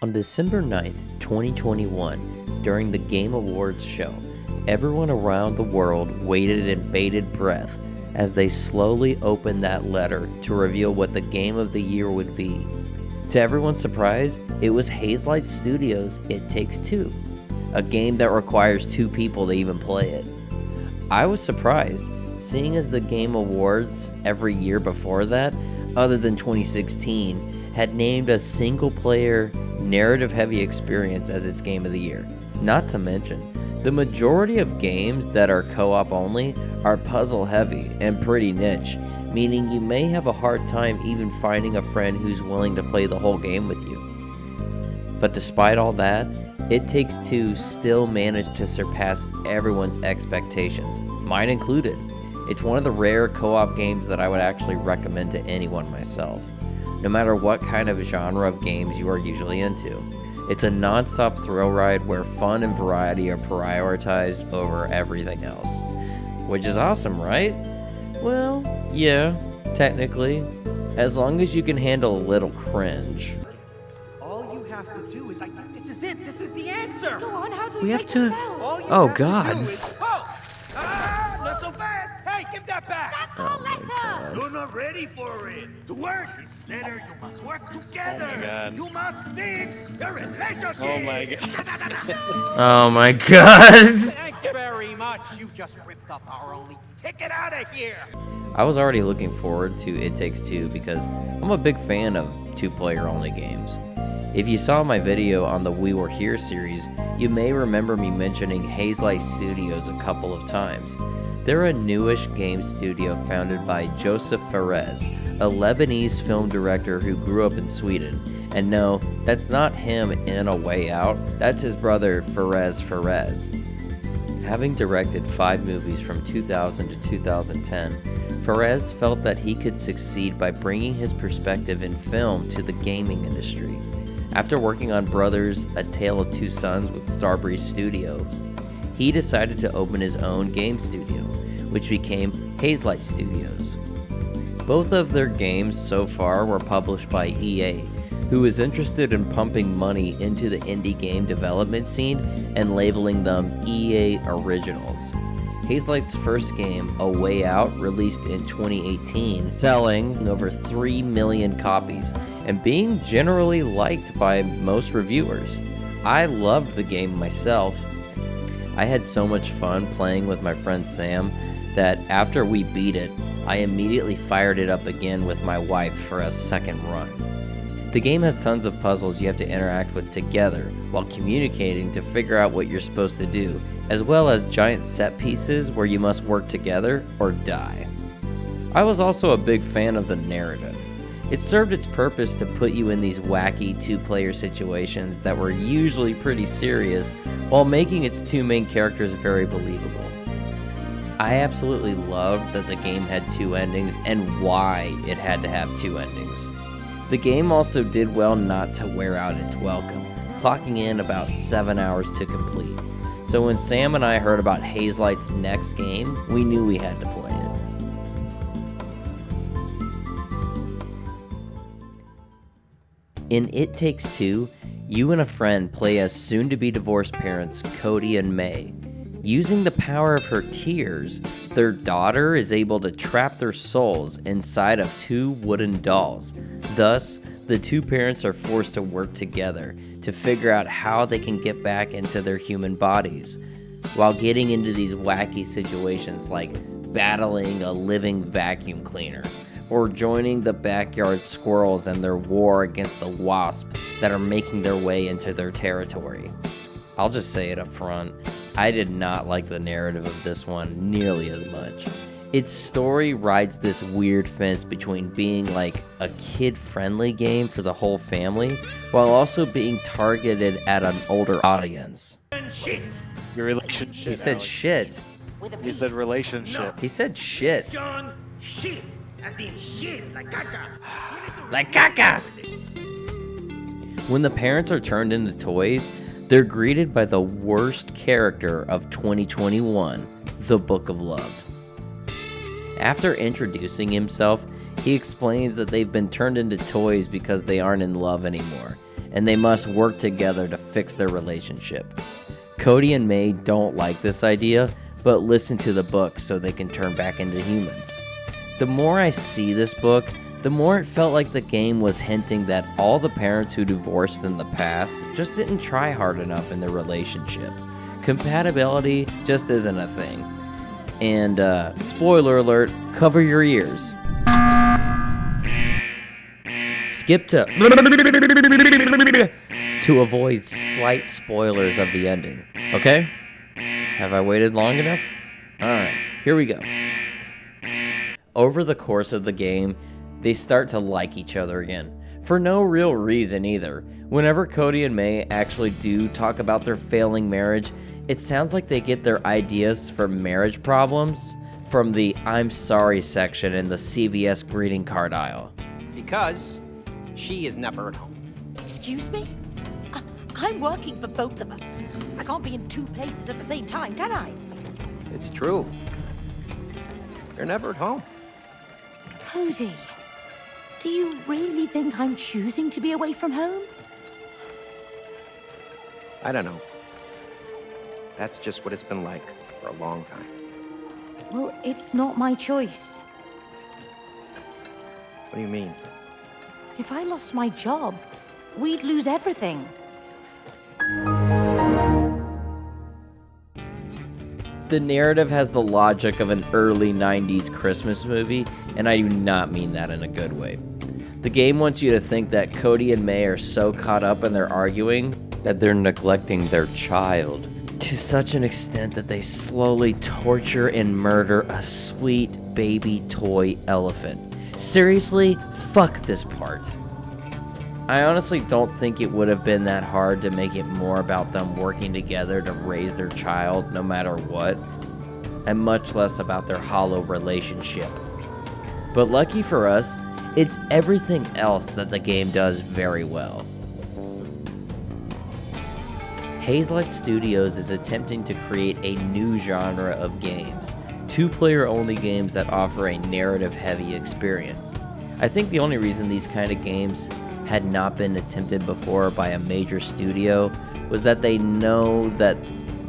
On December 9th, 2021, during the Game Awards show, everyone around the world waited in bated breath as they slowly opened that letter to reveal what the Game of the Year would be. To everyone's surprise, it was Hazelight Studios' It Takes Two, a game that requires two people to even play it. I was surprised, seeing as the Game Awards every year before that, other than 2016, had named a single-player, narrative-heavy experience as its Game of the Year. Not to mention, the majority of games that are co-op only are puzzle-heavy and pretty niche, meaning you may have a hard time even finding a friend who's willing to play the whole game with you. But despite all that, It Takes Two still managed to surpass everyone's expectations, mine included. It's one of the rare co-op games that I would actually recommend to anyone myself, no matter what kind of genre of games you are usually into. It's a non-stop thrill ride where fun and variety are prioritized over everything else. Which is awesome, right? Well, yeah, technically. As long as you can handle a little cringe. All you have to do is, I think this is it. This is the answer. Go on, how do We we have break to- the spell? All you Oh, have God. to do is, not so fast. Hey, give that back. That's our letter! You're not ready for it. To work this letter, you must work together. Oh my God. You must fix your relationship. Oh my god. Oh my god! Thanks very much. You just ripped up our only ticket out of here. I was already looking forward to It Takes Two because I'm a big fan of two-player only games. If you saw my video on the We Were Here series, you may remember me mentioning Hazelight Studios a couple of times. They're a newish game studio founded by Joseph Fares, a Lebanese film director who grew up in Sweden. And no, that's not him in A Way Out, that's his brother Fares Fares. Having directed 5 movies from 2000 to 2010, Fares felt that he could succeed by bringing his perspective in film to the gaming industry. After working on Brothers, A Tale of Two Sons with Starbreeze Studios, he decided to open his own game studio, which became Hazelight Studios. Both of their games so far were published by EA, who is interested in pumping money into the indie game development scene and labeling them EA Originals. Hazelight's first game, A Way Out, released in 2018, selling over 3 million copies and being generally liked by most reviewers. I loved the game myself. I had so much fun playing with my friend Sam that after we beat it, I immediately fired it up again with my wife for a second run. The game has tons of puzzles you have to interact with together while communicating to figure out what you're supposed to do, as well as giant set pieces where you must work together or die. I was also a big fan of the narrative. It served its purpose to put you in these wacky two-player situations that were usually pretty serious while making its two main characters very believable. I absolutely loved that the game had 2 endings and why it had to have 2 endings. The game also did well not to wear out its welcome, clocking in about 7 hours to complete. So when Sam and I heard about Hazelight's next game, we knew we had to play it. In It Takes Two, you and a friend play as soon-to-be divorced parents Cody and May. Using the power of her tears, their daughter is able to trap their souls inside of 2 wooden dolls. Thus, the 2 parents are forced to work together to figure out how they can get back into their human bodies, while getting into these wacky situations like battling a living vacuum cleaner, or joining the backyard squirrels and their war against the wasps that are making their way into their territory. I'll just say it up front, I did not like the narrative of this one nearly as much. Its story rides this weird fence between being like a kid-friendly game for the whole family, while also being targeted at an older audience. Shit. Your relationship. He said Alex. shit. With a He P. said relationship. He said shit. John, shit. As in shit, like caca. Like caca! When the parents are turned into toys, they're greeted by the worst character of 2021, the Book of Love. After introducing himself, he explains that they've been turned into toys because they aren't in love anymore, and they must work together to fix their relationship. Cody and May don't like this idea, but listen to the book so they can turn back into humans. The more I see this book, the more it felt like the game was hinting that all the parents who divorced in the past just didn't try hard enough in their relationship. Compatibility just isn't a thing. And, spoiler alert, cover your ears. Skip to avoid slight spoilers of the ending. Okay? Have I waited long enough? Alright, here we go. Over the course of the game, they start to like each other again. For no real reason either. Whenever Cody and May actually do talk about their failing marriage, it sounds like they get their ideas for marriage problems from the I'm sorry section in the CVS greeting card aisle. Because she is never at home. Excuse me? I'm working for both of us. I can't be in two places at the same time, can I? It's true. You're never at home. Cody, do you really think I'm choosing to be away from home? I don't know. That's just what it's been like for a long time. Well, it's not my choice. What do you mean? If I lost my job, we'd lose everything. The narrative has the logic of an early 90s Christmas movie, and I do not mean that in a good way. The game wants you to think that Cody and May are so caught up in their arguing that they're neglecting their child to such an extent that they slowly torture and murder a sweet baby toy elephant. Seriously, fuck this part. I honestly don't think it would have been that hard to make it more about them working together to raise their child no matter what, and much less about their hollow relationship. But lucky for us, it's everything else that the game does very well. Hazelight Studios is attempting to create a new genre of games, two-player only games that offer a narrative-heavy experience. I think the only reason these kind of games had not been attempted before by a major studio was that they know that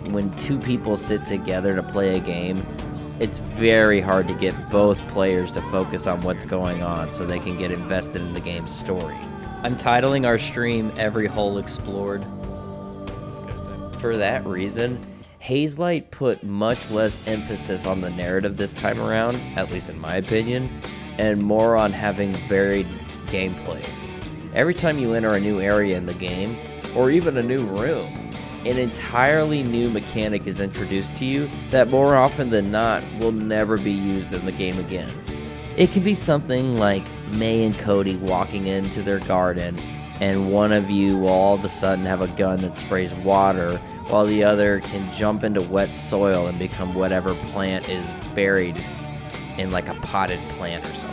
when two people sit together to play a game, it's very hard to get both players to focus on what's going on so they can get invested in the game's story. I'm titling our stream Every Hole Explored. For that reason, Hazelight put much less emphasis on the narrative this time around, at least in my opinion, and more on having varied gameplay. Every time you enter a new area in the game, or even a new room, an entirely new mechanic is introduced to you that more often than not will never be used in the game again. It can be something like May and Cody walking into their garden, and one of you will all of a sudden have a gun that sprays water, while the other can jump into wet soil and become whatever plant is buried in like a potted plant or something.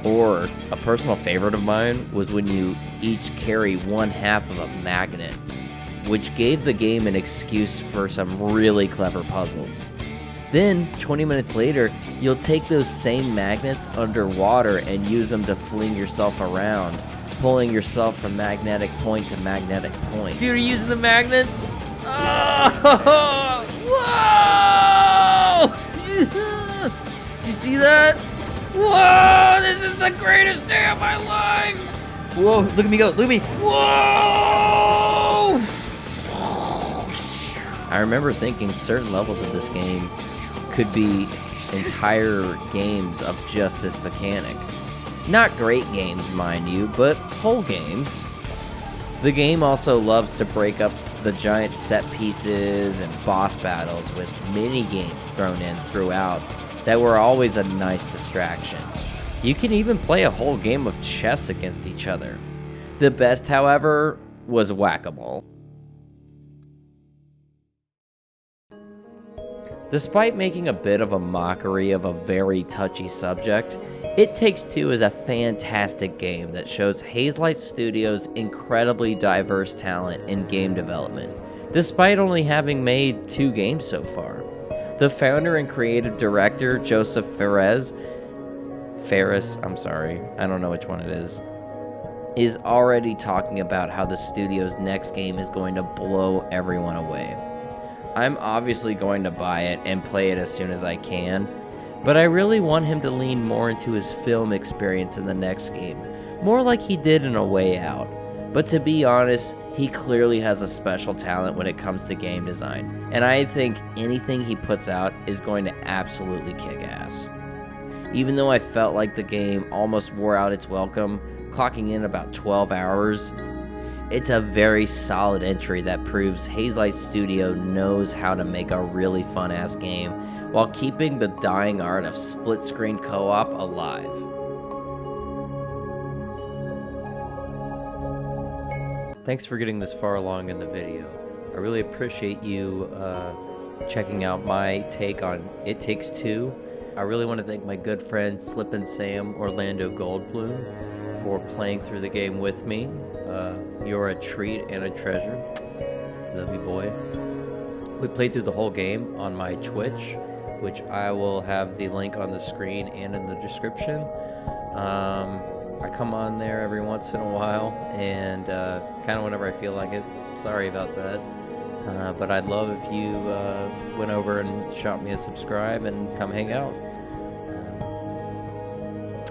Or, a personal favorite of mine was when you each carry one half of a magnet, which gave the game an excuse for some really clever puzzles. Then, 20 minutes later, you'll take those same magnets underwater and use them to fling yourself around, pulling yourself from magnetic point to magnetic point. Dude, are you using the magnets? Oh! Whoa! You see that? Whoa! This is the greatest day of my life! Whoa, look at me go, look at me! Whoa! I remember thinking certain levels of this game could be entire games of just this mechanic. Not great games, mind you, but whole games. The game also loves to break up the giant set pieces and boss battles with mini games thrown in throughout that were always a nice distraction. You can even play a whole game of chess against each other. The best, however, was Whack-A-Mole. Despite making a bit of a mockery of a very touchy subject, It Takes Two is a fantastic game that shows Hazelight Studios' incredibly diverse talent in game development, despite only having made 2 games so far. The founder and creative director, Joseph Fares, I don't know which one it is. is already talking about how the studio's next game is going to blow everyone away. I'm obviously going to buy it and play it as soon as I can, but I really want him to lean more into his film experience in the next game, more like he did in A Way Out. But to be honest, he clearly has a special talent when it comes to game design, and I think anything he puts out is going to absolutely kick ass. Even though I felt like the game almost wore out its welcome, clocking in about 12 hours, it's a very solid entry that proves Hazelight Studio knows how to make a really fun-ass game while keeping the dying art of split-screen co-op alive. Thanks for getting this far along in the video. I really appreciate you checking out my take on It Takes Two. I really want to thank my good friend Slippin' Sam Orlando Goldblum for playing through the game with me. You're a treat and a treasure. Love you, boy. We played through the whole game on my Twitch, which I will have the link on the screen and in the description. I come on there every once in a while, and kind of whenever I feel like it. Sorry about that. But I'd love if you went over and shot me a subscribe and come hang out.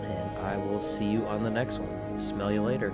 And I will see you on the next one. Smell you later.